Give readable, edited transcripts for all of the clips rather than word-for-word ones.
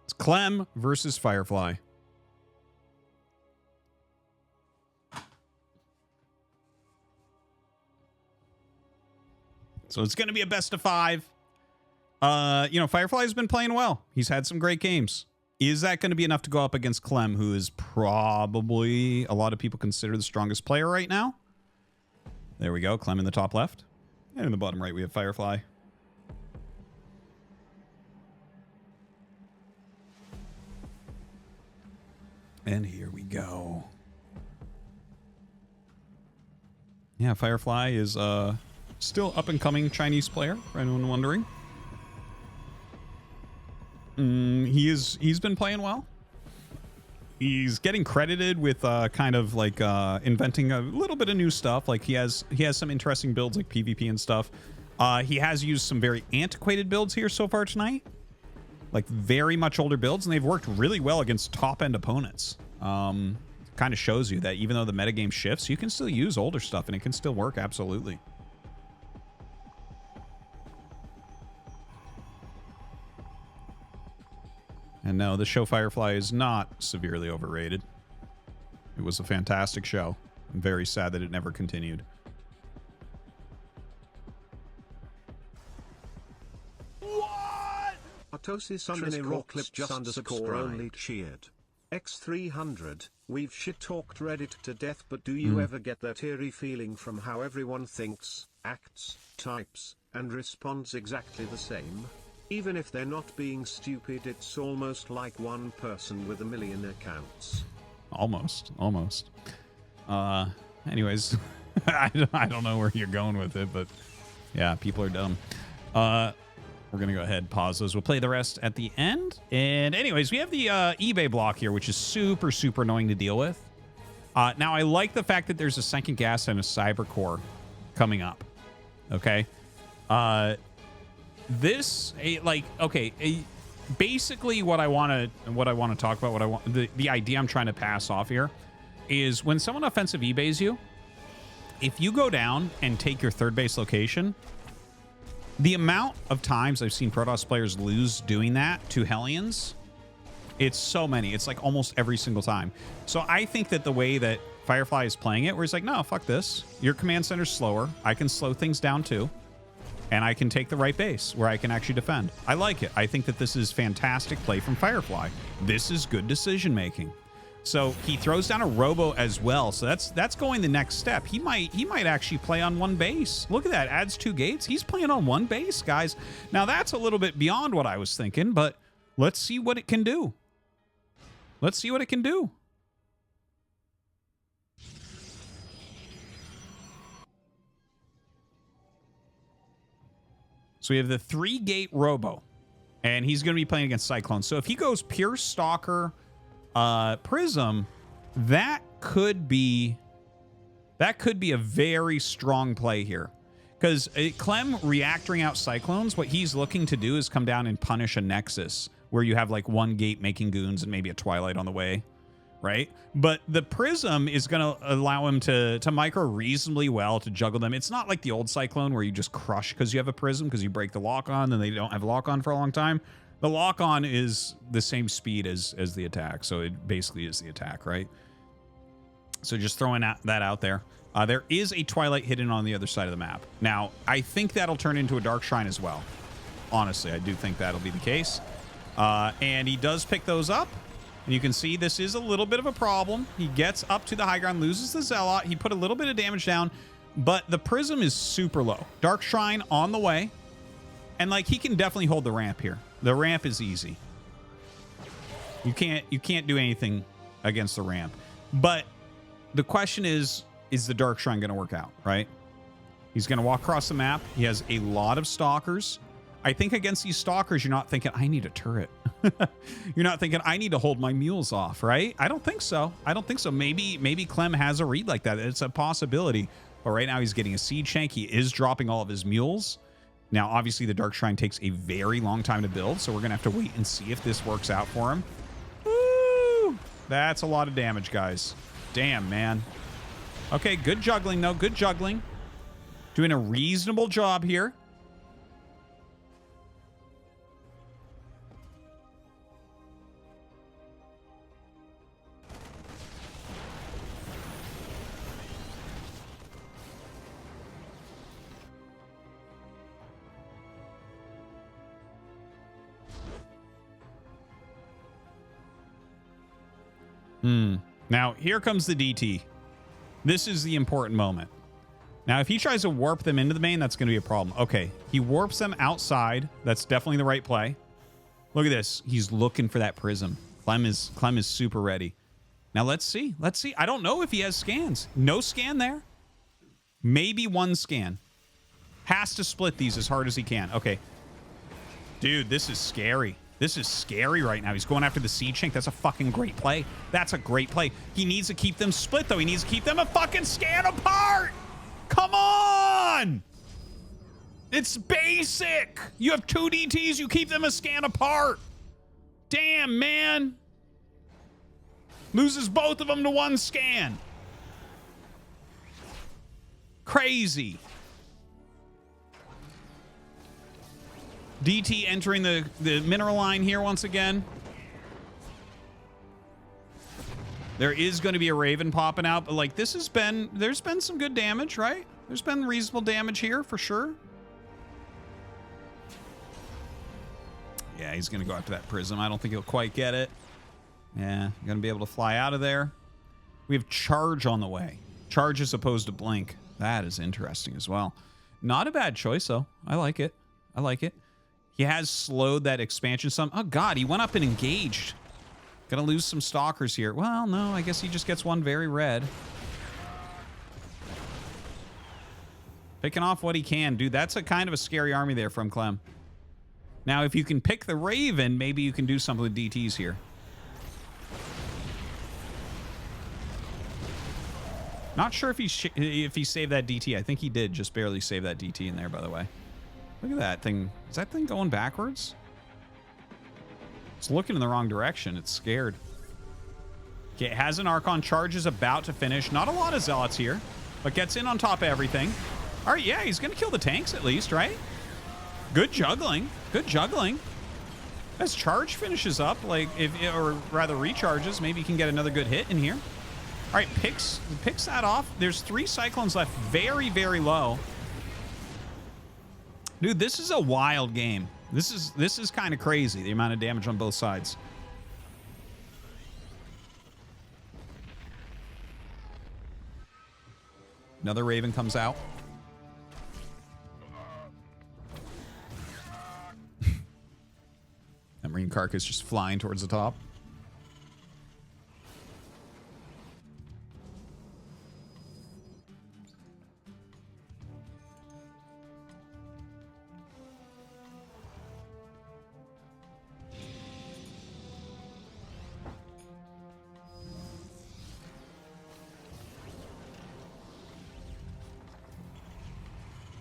It's Clem versus Firefly. So it's going to be a best of 5. You know, Firefly's been playing well. He's had some great games. Is that going to be enough to go up against Clem, who is probably a lot of people consider the strongest player right now? There we go. Clem in the top left. And in the bottom right, we have Firefly. And here we go. Yeah, Firefly is still up-and-coming Chinese player, for anyone wondering. He's been playing well. He's getting credited with kind of like inventing a little bit of new stuff. Like he has some interesting builds like PvP and stuff. He has used some very antiquated builds here so far tonight. Like very much older builds, and they've worked really well against top-end opponents. Kind of shows you that even though the metagame shifts, you can still use older stuff and it can still work absolutely. And no, the show Firefly is not severely overrated. It was a fantastic show. I'm very sad that it never continued. What? Artosis underscore clip just underscore only cheered. X300, we've shit-talked Reddit to death, but do you ever get that eerie feeling from how everyone thinks, acts, types, and responds exactly the same? Even if they're not being stupid, it's almost like one person with 1 million accounts. Almost. Anyways, I don't know where you're going with it, but yeah, people are dumb. We're going to go ahead and pause those. We'll play the rest at the end. And anyways, we have the eBay block here, which is super, super annoying to deal with. Now, I like the fact that there's a second gas and a cyber core coming up. Okay. Basically what I want to talk about, the idea I'm trying to pass off here is when someone offensive eBays you, if you go down and take your third base location, the amount of times I've seen Protoss players lose doing that to Hellions, it's so many. It's like almost every single time. So I think that the way that Firefly is playing it, where he's like, no, fuck this. Your command center's slower. I can slow things down too. And I can take the right base where I can actually defend. I like it. I think that this is fantastic play from Firefly. This is good decision making. So he throws down a robo as well. So that's going the next step. He might actually play on one base. Look at that. Adds 2 gates. He's playing on one base, guys. Now that's a little bit beyond what I was thinking, but let's see what it can do. Let's see what it can do. So we have the 3-gate robo, and he's going to be playing against Cyclone. So if he goes pure Stalker, Prism, that could be a very strong play here. Because Clem reactoring out Cyclones, what he's looking to do is come down and punish a Nexus, where you have like 1 gate making goons and maybe a Twilight on the way, right? But the Prism is going to allow him to micro reasonably well, to juggle them. It's not like the old Cyclone where you just crush because you have a Prism, because you break the lock-on and they don't have lock-on for a long time. The lock-on is the same speed as the attack, so it basically is the attack, right? So just throwing that out there. There is a Twilight hidden on the other side of the map. Now, I think that'll turn into a Dark Shrine as well. Honestly, I do think that'll be the case. And he does pick those up. And you can see this is a little bit of a problem. He gets up to the high ground, loses the Zealot. He put a little bit of damage down, but the Prism is super low. Dark Shrine on the way. And like, he can definitely hold the ramp here. The ramp is easy. You can't do anything against the ramp. But the question is the Dark Shrine going to work out, right? He's going to walk across the map. He has a lot of Stalkers. I think against these Stalkers, you're not thinking, I need a turret. You're not thinking, I need to hold my mules off, right? I don't think so. I don't think so. Maybe Clem has a read like that. It's a possibility. But right now he's getting a Siege Shank. He is dropping all of his mules. Now, obviously, the Dark Shrine takes a very long time to build, so we're going to have to wait and see if this works out for him. Woo! That's a lot of damage, guys. Damn, man. Okay, good juggling, though. Good juggling. Doing a reasonable job here. Now, here comes the DT. This is the important moment. Now, if he tries to warp them into the main, that's going to be a problem. Okay, he warps them outside. That's definitely the right play. Look at this. He's looking for that prism. Clem is super ready. Now, let's see. Let's see. I don't know if he has scans. No scan there. Maybe one scan. Has to split these as hard as he can. Okay. Dude, this is scary. This is scary right now. He's going after the Siege Shank. That's a fucking great play. That's a great play. He needs to keep them split, though. He needs to keep them a fucking scan apart. Come on. It's basic. You have 2 DTs. You keep them a scan apart. Damn, man. Loses both of them to 1 scan. Crazy. DT entering the mineral line here once again. There is going to be a Raven popping out, but like there's been some good damage, right? There's been reasonable damage here for sure. Yeah, he's going to go after that prism. I don't think he'll quite get it. Yeah, going to be able to fly out of there. We have charge on the way. Charge as opposed to blink. That is interesting as well. Not a bad choice, though. I like it. I like it. He has slowed that expansion some. Oh, God, he went up and engaged. Gonna lose some stalkers here. Well, no, I guess he just gets 1 very red. Picking off what he can. Dude, that's a kind of a scary army there from Clem. Now, if you can pick the Raven, maybe you can do something with DTs here. Not sure if he saved that DT. I think he did just barely save that DT in there, by the way. Look at that thing. Is that thing going backwards? It's looking in the wrong direction. It's scared. Okay, it has an Archon. Charge is about to finish. Not a lot of Zealots here, but gets in on top of everything. All right, yeah, he's going to kill the tanks at least, right? Good juggling. Good juggling. As Charge finishes up, like, or rather recharges, maybe he can get another good hit in here. All right, picks that off. There's 3 Cyclones left, very, very low. Dude, this is a wild game. This is kind of crazy, the amount of damage on both sides. Another Raven comes out. That Marine Carcass just flying towards the top.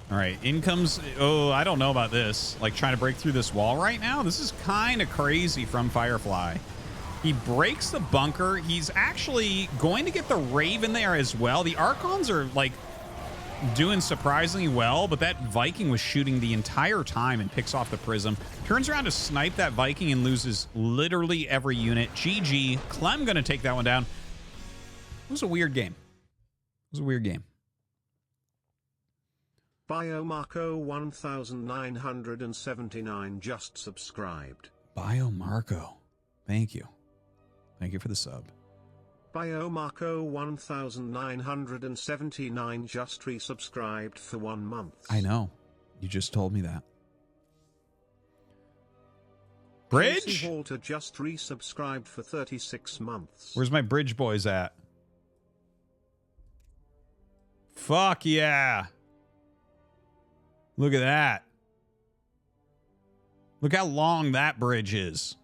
All right, in comes... Oh, I don't know about this. Like, trying to break through this wall right now? This is kind of crazy from Firefly. He breaks the bunker. He's actually going to get the Raven there as well. The Archons are, like, doing surprisingly well, but that Viking was shooting the entire time and picks off the Prism. Turns around to snipe that Viking and loses literally every unit. GG. Clem going to take that one down. It was a weird game. It was a weird game. Biomarco 1979 just subscribed. Biomarco. Thank you. Thank you for the sub. Biomarco 1979 just resubscribed for 1 month. I know. You just told me that. Bridge? Casey Halter just resubscribed for 36 months. Where's my bridge boys at? Fuck yeah. Look at that. Look how long that bridge is.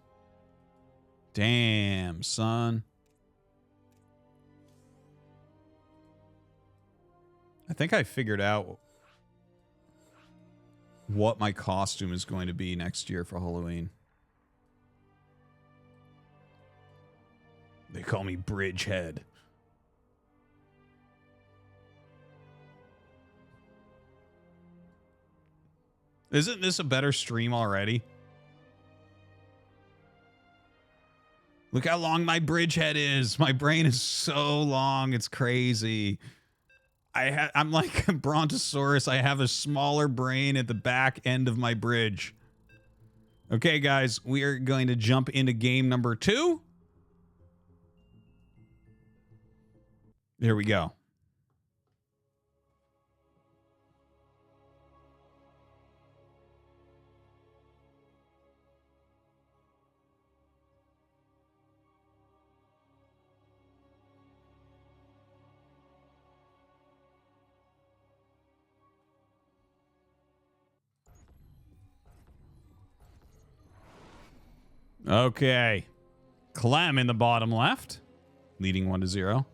Damn, son. I think I figured out what my costume is going to be next year for Halloween. They call me Bridgehead. Isn't this a better stream already? Look how long my Bridgehead is. My brain is so long. It's crazy. I'm like a Brontosaurus. I have a smaller brain at the back end of my bridge. Okay, guys, we are going to jump into game number 2. Here we go. Okay. Clem in the bottom left, leading 1-0.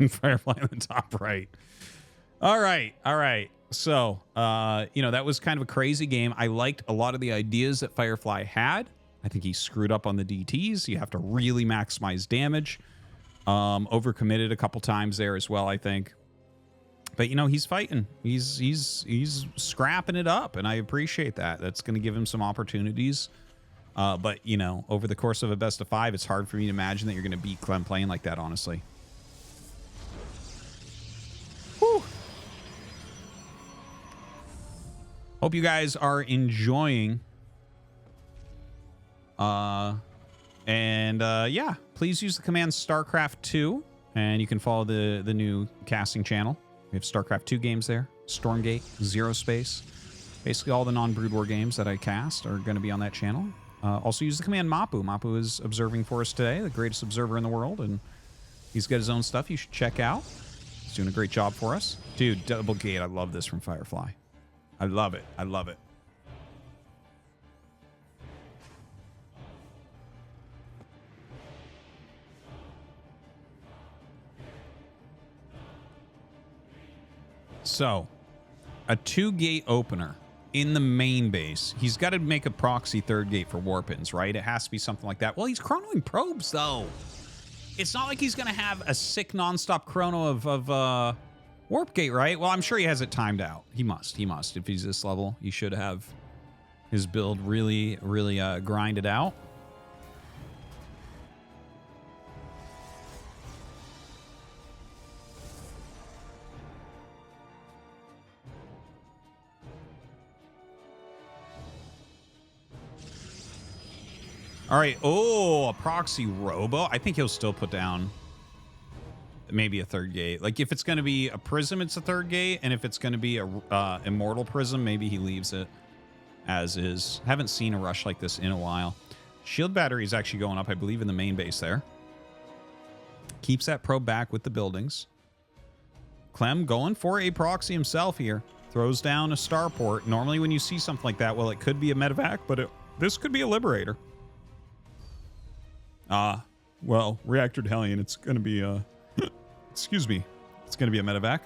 And Firefly in the top right. All right. All right. So, you know, that was kind of a crazy game. I liked a lot of the ideas that Firefly had. I think he screwed up on the DTs. You have to really maximize damage. Overcommitted a couple times there as well, I think. But, you know, he's fighting. He's scrapping it up, and I appreciate that. That's going to give him some opportunities. But, you know, over the course of a best of 5, it's hard for me to imagine that you're going to beat Clem playing like that, honestly. Whew. Hope you guys are enjoying. Yeah, please use the command StarCraft 2, and you can follow the new casting channel. We have StarCraft 2 games there, Stormgate, Zero Space. Basically all the non-Brood War games that I cast are going to be on that channel. Also use the command Mapu. Mapu is observing for us today, the greatest observer in the world, and he's got his own stuff you should check out. He's doing a great job for us. Dude, double gate, I love this from Firefly. I love it. I love it. So, a 2-gate opener in the main base. He's got to make a proxy 3rd gate for warp-ins, right? It has to be something like that. Well, he's chronoing probes, though. It's not like he's going to have a sick nonstop chrono of warp gate, right? Well, I'm sure he has it timed out. He must. He must. If he's this level, he should have his build really, really grinded out. All right. Oh, a proxy robo. I think he'll still put down maybe a 3rd gate. Like if it's going to be a prism, it's a 3rd gate. And if it's going to be a immortal prism, maybe he leaves it as is. Haven't seen a rush like this in a while. Shield battery is actually going up, I believe, in the main base there. Keeps that probe back with the buildings. Clem going for a proxy himself here. Throws down a starport. Normally when you see something like that, well, it could be a medevac, but this could be a liberator. Well, reactor Hellion, it's going to be excuse me, it's going to be a medevac.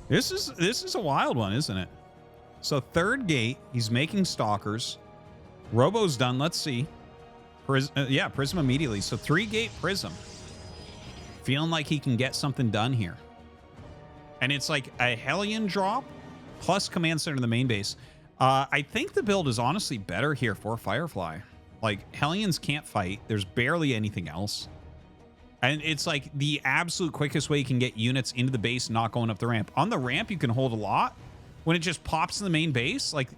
This is a wild one, isn't it? So 3rd gate, he's making stalkers. Robo's done. Let's see. Yeah, prism immediately. So 3-gate prism. Feeling like he can get something done here. And it's like a Hellion drop plus command center in the main base. I think the build is honestly better here for Firefly. Like, Hellions can't fight. There's barely anything else. And it's like the absolute quickest way you can get units into the base, not going up the ramp. On the ramp, you can hold a lot. When it just pops in the main base, like,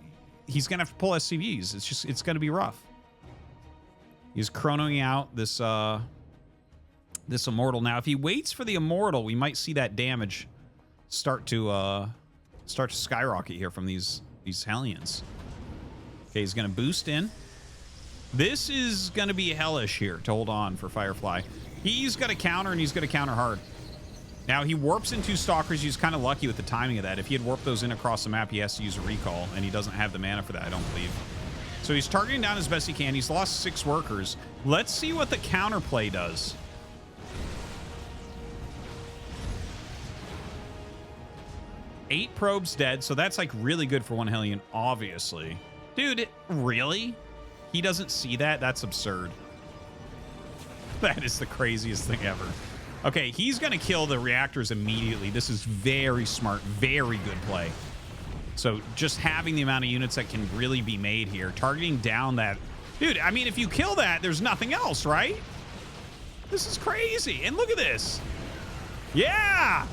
he's going to have to pull SCVs. It's going to be rough. He's chronoing out this immortal. Now, if he waits for the immortal, we might see that damage start to skyrocket here from these Hellions. Okay, he's going to boost in. This is going to be hellish here to hold on for Firefly. He's got to counter, and he's going to counter hard. Now, he warps in 2 stalkers. He's kind of lucky with the timing of that. If he had warped those in across the map, he has to use a recall, and he doesn't have the mana for that, I don't believe. So he's targeting down as best he can. He's lost 6 workers. Let's see what the counterplay does. Eight probes dead, so that's like really good for 1 Hellion, obviously. Dude, really? He doesn't see that? That's absurd. That is the craziest thing ever. Okay, he's going to kill the reactors immediately. This is very smart, very good play. So just having the amount of units that can really be made here, targeting down that... Dude, I mean, if you kill that, there's nothing else, right? This is crazy. And look at this. Yeah!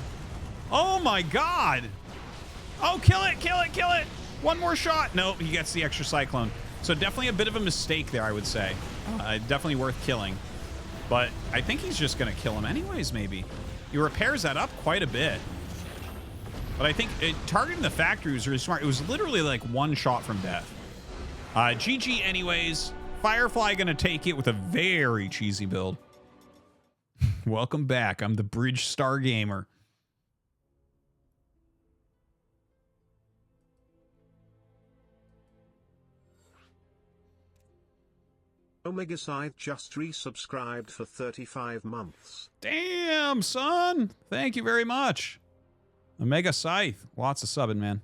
Oh my god! Oh, kill it, kill it, kill it! One more shot. Nope, he gets the extra Cyclone. So definitely a bit of a mistake there, I would say. Definitely worth killing. But I think he's just going to kill him anyways, maybe. He repairs that up quite a bit. But I think targeting the factory was really smart. It was literally like one shot from death. GG anyways. Firefly going to take it with a very cheesy build. Welcome back. I'm the Bridge Star Gamer. Omega Scythe just resubscribed for 35 months. Damn, son. Thank you very much. Omega Scythe. Lots of subbing, man.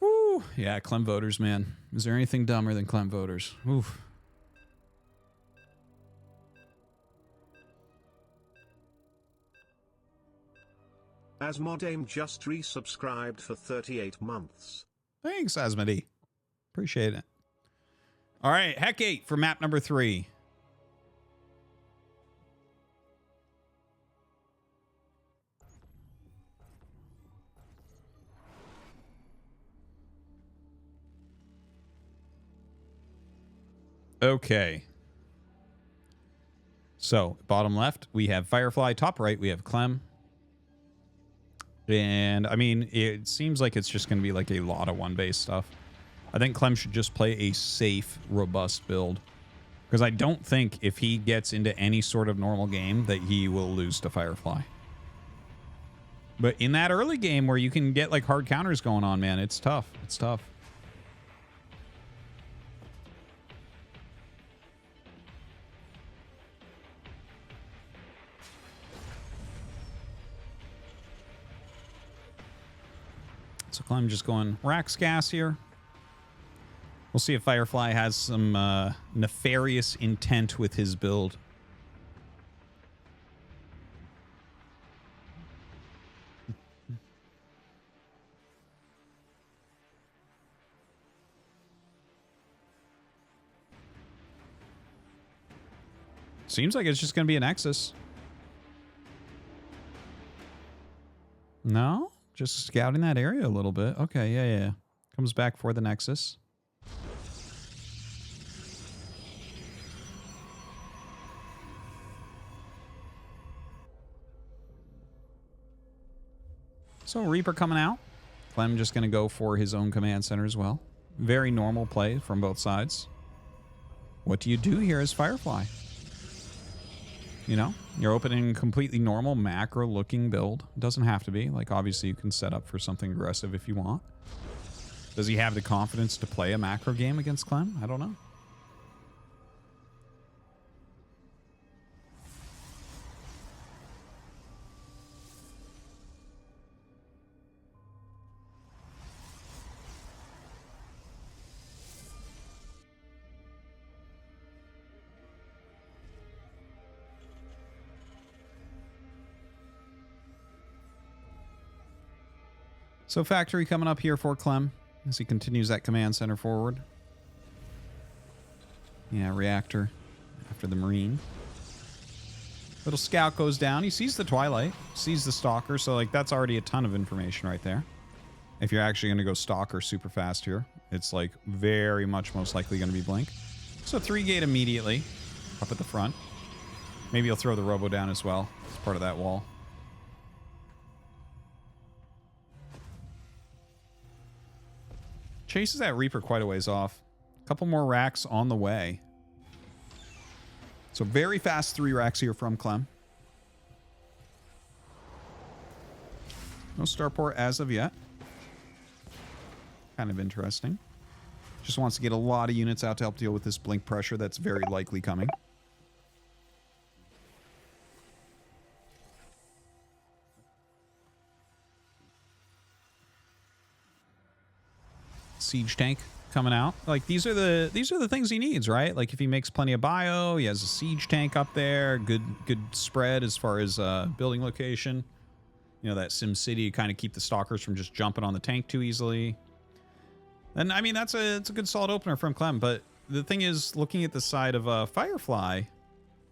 Woo. Yeah, Clem voters, man. Is there anything dumber than Clem voters? Oof. Asmodame just resubscribed for 38 months. Thanks, Asmodee. Appreciate it. All right, Heck8 for map number 3. Okay. So, bottom left, we have Firefly. Top right, we have Clem. And, I mean, it seems like it's just going to be like a lot of one-base stuff. I think Clem should just play a safe, robust build. Because I don't think if he gets into any sort of normal game that he will lose to Firefly. But in that early game where you can get like hard counters going on, man, it's tough. It's tough. So Clem just going Rax gas here. We'll see if Firefly has some nefarious intent with his build. Seems like it's just going to be a Nexus. No? Just scouting that area a little bit. Okay, yeah. Comes back for the Nexus. So Reaper coming out. Clem just going to go for his own command center as well. Very normal play from both sides. What do you do here as Firefly? You know, you're opening a completely normal macro-looking build. It doesn't have to be. Like, obviously, you can set up for something aggressive if you want. Does he have the confidence to play a macro game against Clem? I don't know. So factory coming up here for Clem as he continues that command center forward. Yeah, reactor after the Marine. Little scout goes down. He sees the Twilight, sees the Stalker. So, like, that's already a ton of information right there. If you're actually going to go Stalker super fast here, it's, like, very much most likely going to be Blink. So 3-gate immediately up at the front. Maybe he'll throw the Robo down as well as part of that wall. Chases that Reaper quite a ways off. A couple more racks on the way. So very fast 3 racks here from Clem. No starport as of yet. Kind of interesting. Just wants to get a lot of units out to help deal with this blink pressure that's very likely coming. Siege tank coming out. Like, these are the things he needs, right? Like, if he makes plenty of bio, he has a siege tank up there, good spread as far as building location. You know, that Sim City to kind of keep the stalkers from just jumping on the tank too easily. And I mean, it's a good solid opener from Clem, but the thing is, looking at the side of Firefly,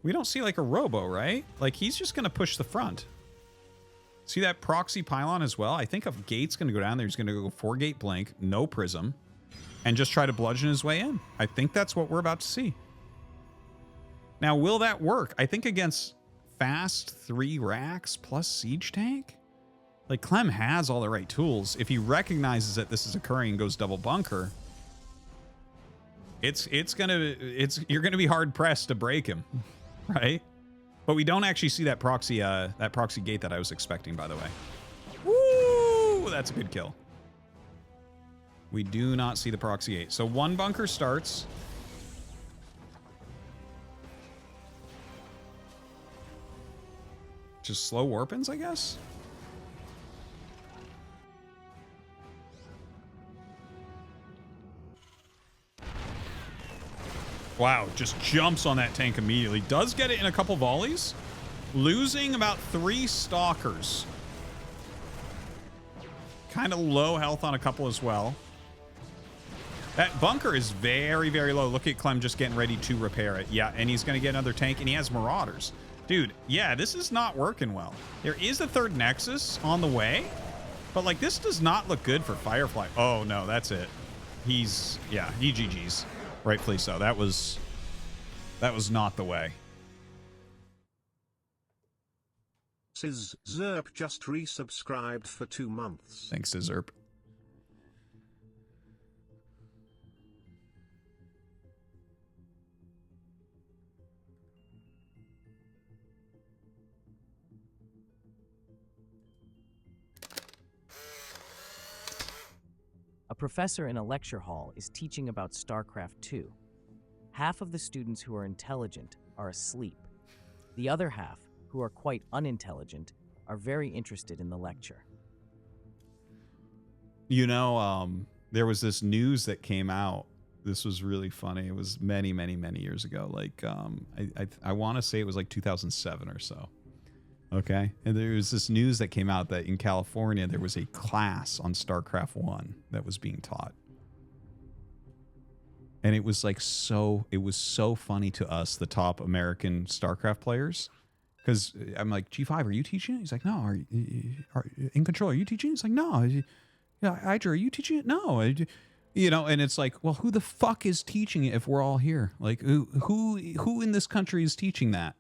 we don't see like a Robo, right? Like, he's just gonna push the front. See that proxy pylon as well? I think a gate's going to go down there. He's going to go 4-gate blink, no prism, and just try to bludgeon his way in. I think that's what we're about to see. Now, will that work? I think against fast 3 racks plus siege tank? Like, Clem has all the right tools. If he recognizes that this is occurring and goes double bunker, you're gonna be hard pressed to break him, right? But we don't actually see that proxy gate that I was expecting, by the way. Woo! That's a good kill. We do not see the proxy gate. So 1 bunker starts. Just slow warpins, I guess. Wow, just jumps on that tank immediately. Does get it in a couple volleys. Losing about 3 stalkers. Kind of low health on a couple as well. That bunker is very, very low. Look at Clem just getting ready to repair it. Yeah, and he's going to get another tank, and he has Marauders. Dude, yeah, this is not working well. There is a 3rd Nexus on the way, but, like, this does not look good for Firefly. Oh, no, that's it. He's, yeah, he GG's. Rightfully so. That was not the way. Sis Zerp just resubscribed for 2 months. Thanks, Zerp. A professor in a lecture hall is teaching about StarCraft 2. Half of the students who are intelligent are asleep. The other half, who are quite unintelligent, are very interested in the lecture. You know, there was this news that came out. This was really funny. It was many, many, many years ago. Like, I want to say it was like 2007 or so. Okay. And there was this news that came out that in California, there was a class on StarCraft 1 that was being taught. And it was like it was so funny to us, the top American StarCraft players. Because I'm like, G5, are you teaching it? He's like, no. Are in control, are you teaching it? He's like, no. Yeah, Hydra, are you teaching it? No. You know, and it's like, well, who the fuck is teaching it if we're all here? Like, who in this country is teaching that?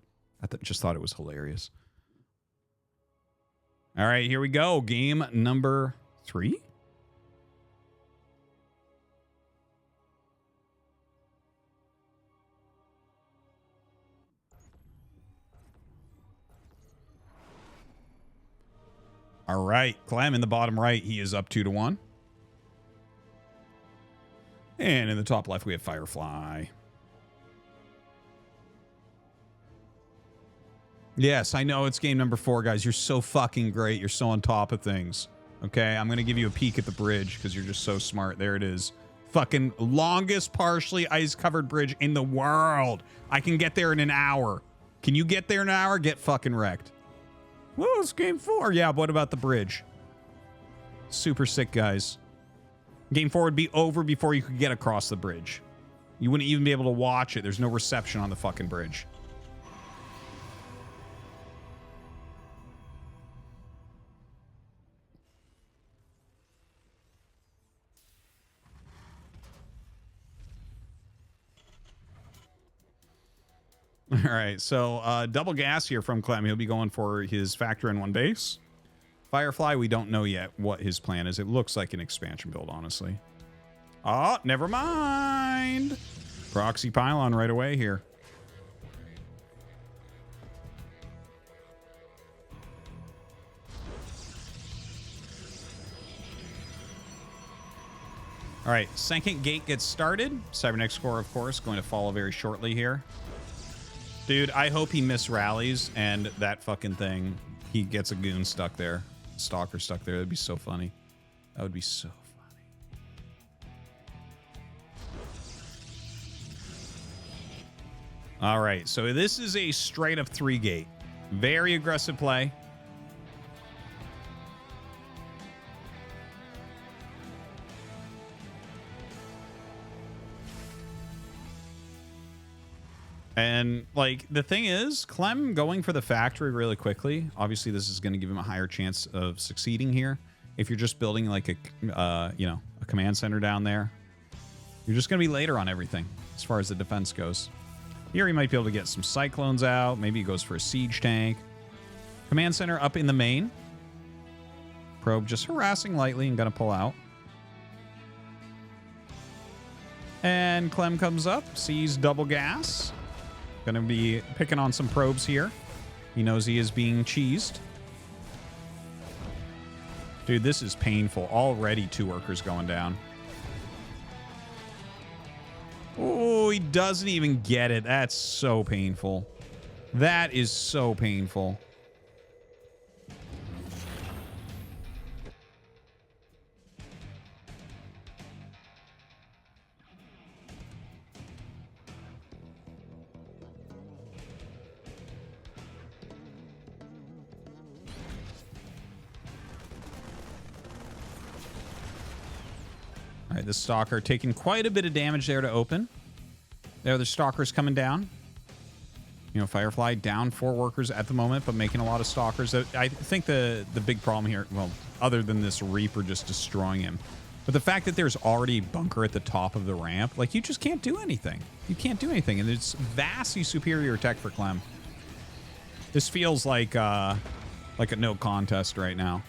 Just thought it was hilarious. All right, here we go. Game number 3. All right, Clem in the bottom right, he is up 2-1. And in the top left, we have Firefly. Yes, I know it's game number 4, guys. You're so fucking great. You're so on top of things. Okay, I'm going to give you a peek at the bridge because you're just so smart. There it is. Fucking longest partially ice-covered bridge in the world. I can get there in an hour. Can you get there in an hour? Get fucking wrecked. Well, it's game 4. Yeah, but what about the bridge? Super sick, guys. Game 4 would be over before you could get across the bridge. You wouldn't even be able to watch it. There's no reception on the fucking bridge. All right, so double gas here from Clem. He'll be going for his factor in 1 base. Firefly, we don't know yet what his plan is. It looks like an expansion build, honestly. Oh, never mind. Proxy pylon right away here. All right, second gate gets started. Cybernetic score, of course, going to follow very shortly here. Dude, I hope he misrallies and that fucking thing, he gets a goon stuck there. Stalker stuck there. That'd be so funny. That would be so funny. All right, so this is a straight up 3-gate. Very aggressive play. And, like, the thing is, Clem going for the factory really quickly, obviously this is going to give him a higher chance of succeeding here. If you're just building, like, a, you know, a command center down there, you're just going to be later on everything as far as the defense goes. Here he might be able to get some Cyclones out. Maybe he goes for a siege tank. Command center up in the main. Probe just harassing lightly and going to pull out. And Clem comes up, sees double gas. Going to be picking on some probes here. He knows he is being cheesed. Dude, this is painful. Already 2 workers going down. Oh, he doesn't even get it. That's so painful. That is so painful. All right, the Stalker taking quite a bit of damage there to open. The other Stalkers coming down. You know, Firefly down 4 workers at the moment, but making a lot of Stalkers. I think the big problem here, well, other than this Reaper just destroying him, but the fact that there's already a bunker at the top of the ramp, like, you just can't do anything. You can't do anything, and it's vastly superior tech for Clem. This feels like a no contest right now.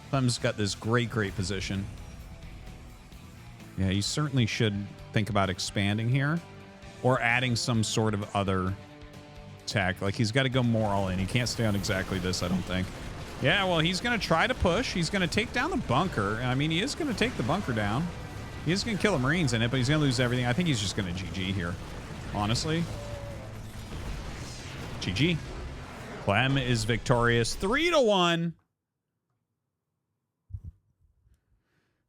Clem's got this great position. Yeah, you certainly should think about expanding here or adding some sort of other tech. Like, he's got to go more all in. He can't stay on exactly this, I don't think. Yeah, well, he's going to try to push. He's going to take down the bunker. I mean, he is going to take the bunker down. He is going to kill the Marines in it, but he's going to lose everything. I think he's just going to GG here, honestly. GG. Clem is victorious 3-1.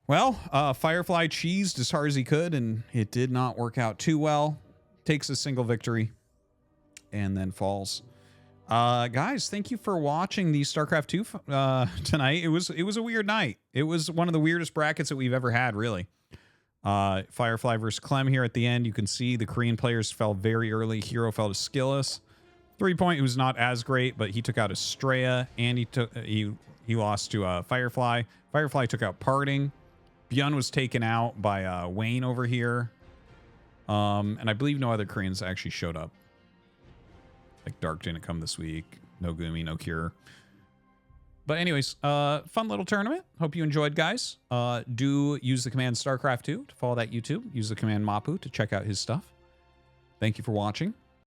Well, Firefly cheesed as hard as he could, and it did not work out too well. Takes a single victory and then falls. Guys, thank you for watching the StarCraft 2 tonight. It was a weird night. It was one of the weirdest brackets that we've ever had, really. Firefly versus Clem here at the end. You can see the Korean players fell very early. Hero fell to Skillus. 3-point was not as great, but he took out Estrella, and he lost to Firefly. Firefly took out Parting. Byun was taken out by Wayne over here. And I believe no other Koreans actually showed up. Like, Dark didn't come this week. No Gumi, no Cure. But anyways, fun little tournament. Hope you enjoyed, guys. Do use the command StarCraft 2 to follow that YouTube. Use the command Mapu to check out his stuff. Thank you for watching.